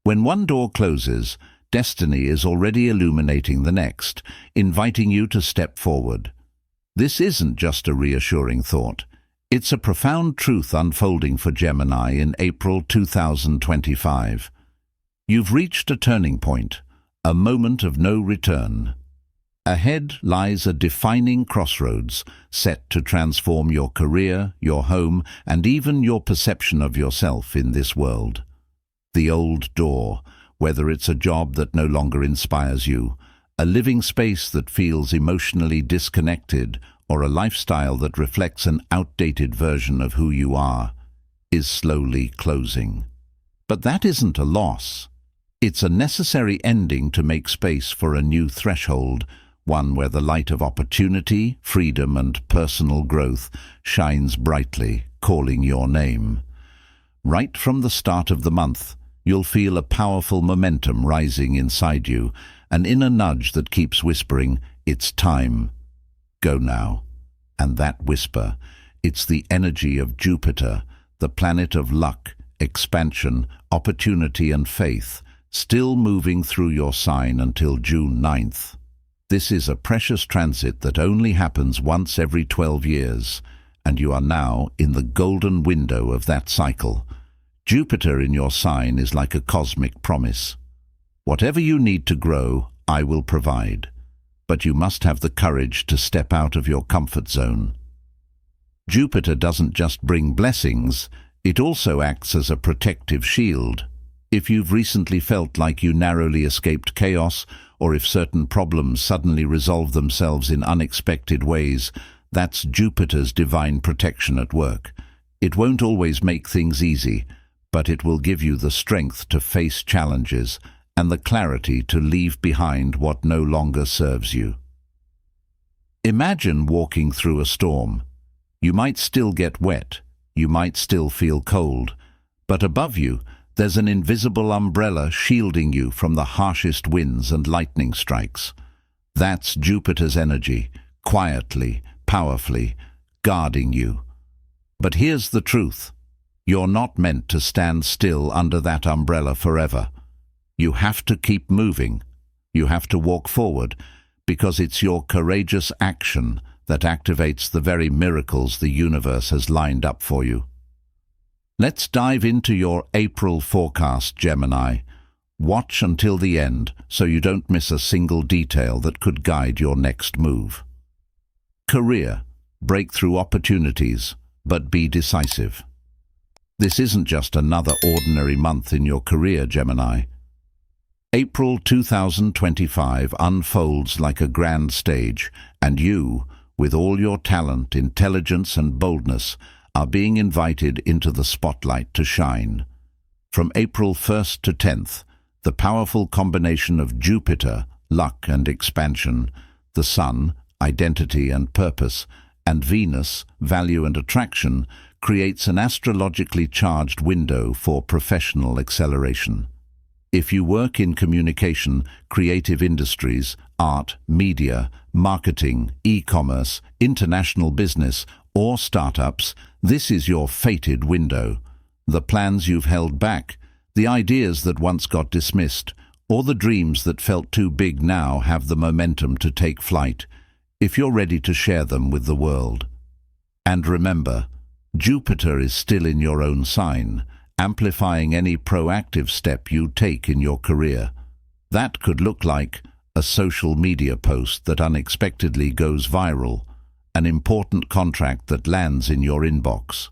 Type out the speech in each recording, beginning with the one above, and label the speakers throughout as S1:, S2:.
S1: When one door closes, destiny is already illuminating the next, inviting you to step forward. This isn't just a reassuring thought. It's a profound truth unfolding for Gemini in April 2025. You've reached a turning point, a moment of no return. Ahead lies a defining crossroads set to transform your career, your home, and even your perception of yourself in this world. The old door, whether it's a job that no longer inspires you, a living space that feels emotionally disconnected, or a lifestyle that reflects an outdated version of who you are, is slowly closing. But that isn't a loss. It's a necessary ending to make space for a new threshold, one where the light of opportunity, freedom, and personal growth shines brightly, calling your name. Right from the start of the month, you'll feel a powerful momentum rising inside you, an inner nudge that keeps whispering, "It's time. Go now." And that whisper, it's the energy of Jupiter, the planet of luck, expansion, opportunity, and faith, still moving through your sign until June 9th. This is a precious transit that only happens once every 12 years, and you are now in the golden window of that cycle. Jupiter in your sign is like a cosmic promise. Whatever you need to grow, I will provide. But you must have the courage to step out of your comfort zone. Jupiter doesn't just bring blessings, it also acts as a protective shield. If you've recently felt like you narrowly escaped chaos, or if certain problems suddenly resolve themselves in unexpected ways, that's Jupiter's divine protection at work. It won't always make things easy, but it will give you the strength to face challenges and the clarity to leave behind what no longer serves you. Imagine walking through a storm. You might still get wet, you might still feel cold, but above you, there's an invisible umbrella shielding you from the harshest winds and lightning strikes. That's Jupiter's energy, quietly, powerfully, guarding you. But here's the truth. You're not meant to stand still under that umbrella forever. You have to keep moving. You have to walk forward, because it's your courageous action that activates the very miracles the universe has lined up for you. Let's dive into your April forecast, Gemini. Watch until the end so you don't miss a single detail that could guide your next move. Career. Breakthrough opportunities, but be decisive. This isn't just another ordinary month in your career, Gemini. April 2025 unfolds like a grand stage, and you, with all your talent, intelligence, and boldness, are being invited into the spotlight to shine. From April 1st to 10th, the powerful combination of Jupiter, luck and expansion, the Sun, identity and purpose, and Venus, value and attraction, creates an astrologically charged window for professional acceleration. If you work in communication, creative industries, art, media, marketing, e-commerce, international business, or startups, this is your fated window. The plans you've held back, the ideas that once got dismissed, or the dreams that felt too big now have the momentum to take flight, if you're ready to share them with the world. And remember, Jupiter is still in your own sign, amplifying any proactive step you take in your career. That could look like a social media post that unexpectedly goes viral, an important contract that lands in your inbox,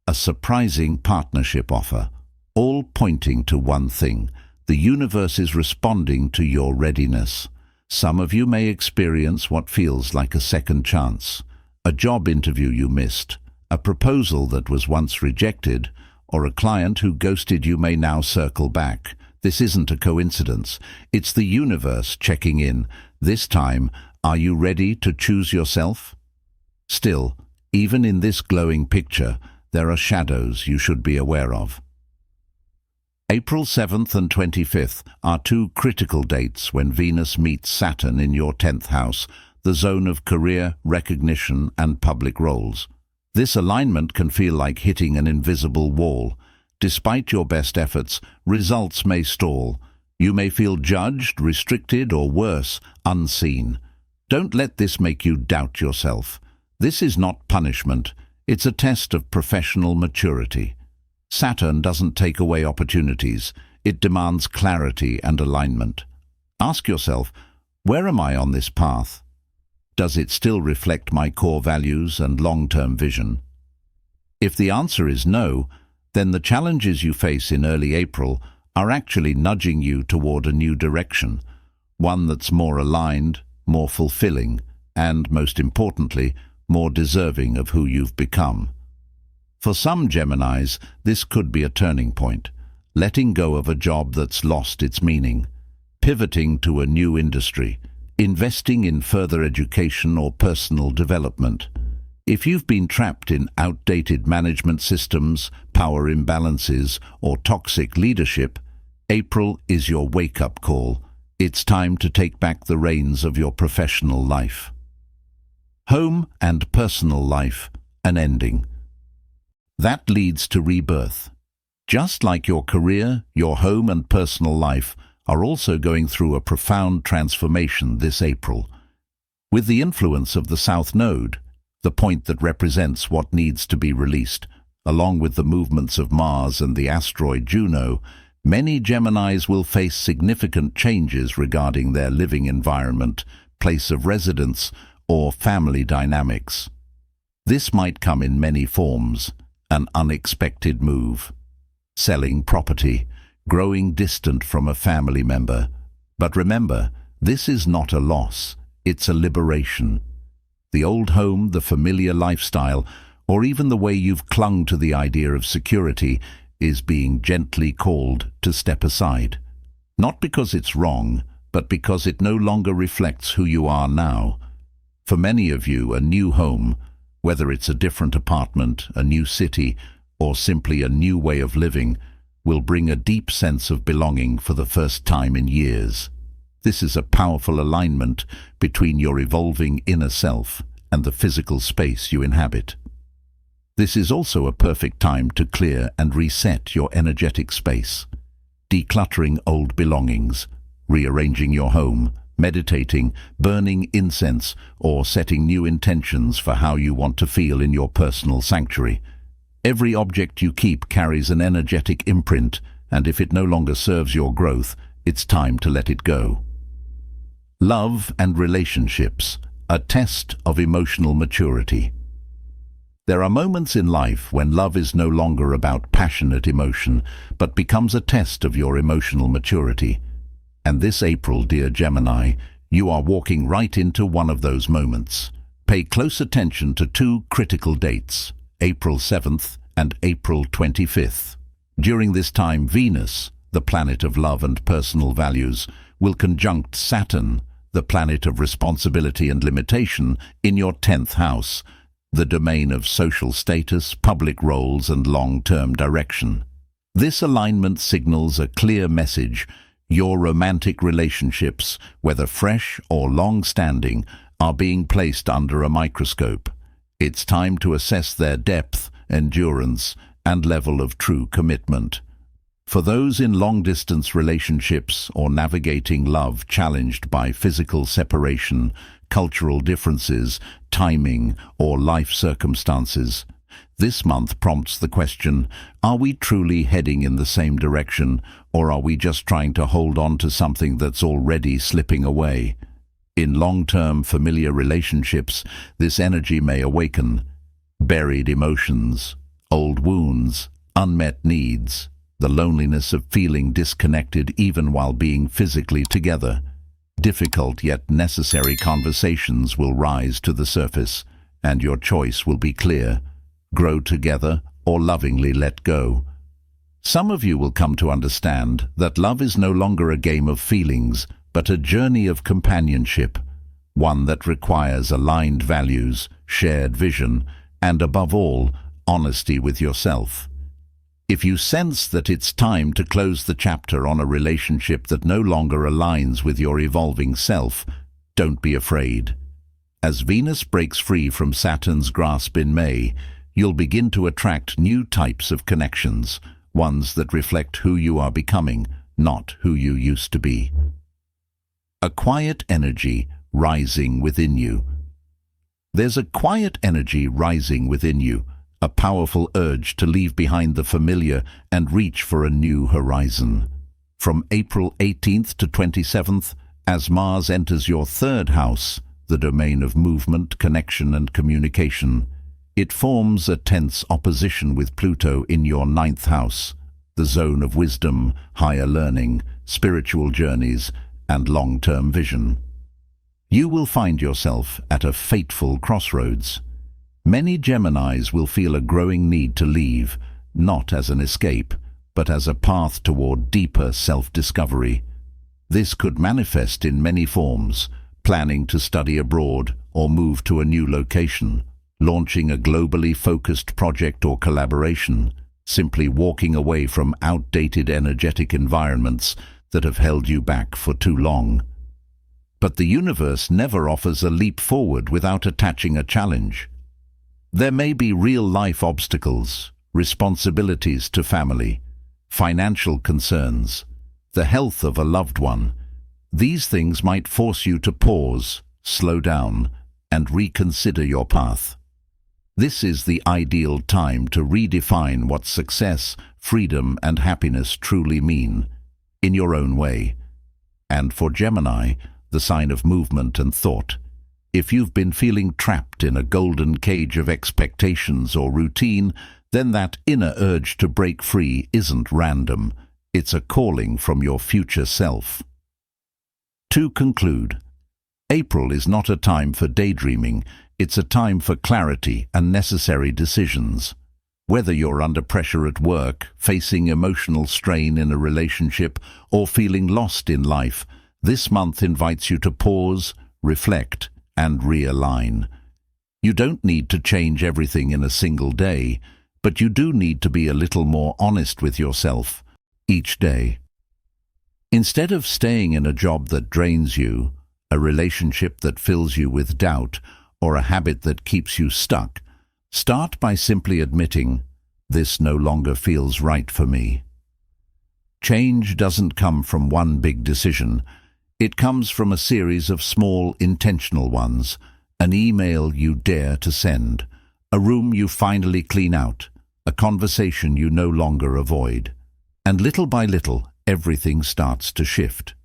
S1: a surprising partnership offer, all pointing to one thing: the universe is responding to your readiness. Some of you may experience what feels like a second chance, a job interview you missed, a proposal that was once rejected, or a client who ghosted you may now circle back. This isn't a coincidence. It's the universe checking in. This time, are you ready to choose yourself? Still, even in this glowing picture, there are shadows you should be aware of. April 7th and 25th are two critical dates when Venus meets Saturn in your 10th house, the zone of career, recognition, and public roles. This alignment can feel like hitting an invisible wall, Despite your best efforts, results may stall. You may feel judged, restricted, or worse, unseen. Don't let this make you doubt yourself. This is not punishment. It's a test of professional maturity. Saturn doesn't take away opportunities. It demands clarity and alignment. Ask yourself, where am I on this path? Does it still reflect my core values and long-term vision? If the answer is no, then the challenges you face in early April are actually nudging you toward a new direction, one that's more aligned, more fulfilling, and, most importantly, more deserving of who you've become. For some Geminis, this could be a turning point, letting go of a job that's lost its meaning, pivoting to a new industry, investing in further education or personal development. If you've been trapped in outdated management systems, power imbalances, or toxic leadership, April is your wake-up call. It's time to take back the reins of your professional life. Home and personal life, an ending. That leads to rebirth. Just like your career, your home and personal life are also going through a profound transformation this April. With the influence of the South Node, the point that represents what needs to be released, along with the movements of Mars and the asteroid Juno, many Geminis will face significant changes regarding their living environment, place of residence, or family dynamics. This might come in many forms: an unexpected move, selling property, growing distant from a family member. But remember, this is not a loss, it's a liberation. The old home, the familiar lifestyle, or even the way you've clung to the idea of security is being gently called to step aside. Not because it's wrong, but because it no longer reflects who you are now. For many of you, a new home, whether it's a different apartment, a new city, or simply a new way of living, will bring a deep sense of belonging for the first time in years. This is a powerful alignment between your evolving inner self and the physical space you inhabit. This is also a perfect time to clear and reset your energetic space, decluttering old belongings, rearranging your home, meditating, burning incense, or setting new intentions for how you want to feel in your personal sanctuary. Every object you keep carries an energetic imprint, and if it no longer serves your growth, it's time to let it go. Love and relationships, a test of emotional maturity. There are moments in life when love is no longer about passionate emotion, but becomes a test of your emotional maturity. And this April, dear Gemini, you are walking right into one of those moments. Pay close attention to two critical dates, April 7th and April 25th. During this time, Venus, the planet of love and personal values, will conjunct Saturn, the planet of responsibility and limitation, in your 10th house, the domain of social status, public roles, and long-term direction. This alignment signals a clear message. Your romantic relationships, whether fresh or long-standing, are being placed under a microscope. It's time to assess their depth, endurance, and level of true commitment. For those in long-distance relationships or navigating love challenged by physical separation, cultural differences, timing, or life circumstances, this month prompts the question, are we truly heading in the same direction, or are we just trying to hold on to something that's already slipping away? In long-term familiar relationships, this energy may awaken buried emotions, old wounds, unmet needs, the loneliness of feeling disconnected even while being physically together. Difficult yet necessary conversations will rise to the surface, and your choice will be clear: grow together or lovingly let go. Some of you will come to understand that love is no longer a game of feelings, but a journey of companionship, one that requires aligned values, shared vision, and above all, honesty with yourself. If you sense that it's time to close the chapter on a relationship that no longer aligns with your evolving self, don't be afraid. As Venus breaks free from Saturn's grasp in May, you'll begin to attract new types of connections, ones that reflect who you are becoming, not who you used to be. A quiet energy rising within you. There's a quiet energy rising within you, a powerful urge to leave behind the familiar and reach for a new horizon. From April 18th to 27th, as Mars enters your third house, the domain of movement, connection and communication, it forms a tense opposition with Pluto in your ninth house, the zone of wisdom, higher learning, spiritual journeys, and long-term vision. You will find yourself at a fateful crossroads. Many Geminis will feel a growing need to leave, not as an escape, but as a path toward deeper self-discovery. This could manifest in many forms: planning to study abroad or move to a new location, launching a globally focused project or collaboration, simply walking away from outdated energetic environments that have held you back for too long. But the universe never offers a leap forward without attaching a challenge. There may be real-life obstacles, responsibilities to family, financial concerns, the health of a loved one. These things might force you to pause, slow down, and reconsider your path. This is the ideal time to redefine what success, freedom, and happiness truly mean, in your own way. And for Gemini, the sign of movement and thought, if you've been feeling trapped in a golden cage of expectations or routine, then that inner urge to break free isn't random. It's a calling from your future self. To conclude, April is not a time for daydreaming. It's a time for clarity and necessary decisions. Whether you're under pressure at work, facing emotional strain in a relationship, or feeling lost in life, this month invites you to pause, reflect, and realign. You don't need to change everything in a single day, but you do need to be a little more honest with yourself each day. Instead of staying in a job that drains you, a relationship that fills you with doubt, or a habit that keeps you stuck, start by simply admitting, "This no longer feels right for me." Change doesn't come from one big decision. It comes from a series of small, intentional ones: an email you dare to send, a room you finally clean out, a conversation you no longer avoid. And little by little, everything starts to shift.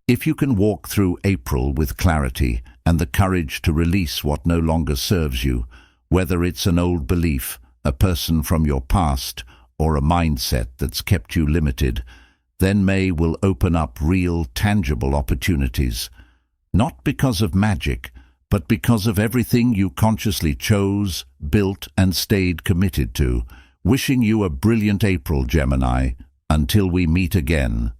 S1: If you can walk through April with clarity and the courage to release what no longer serves you, whether it's an old belief, a person from your past, or a mindset that's kept you limited, then May will open up real, tangible opportunities. Not because of magic, but because of everything you consciously chose, built, and stayed committed to. Wishing you a brilliant April, Gemini. Until we meet again.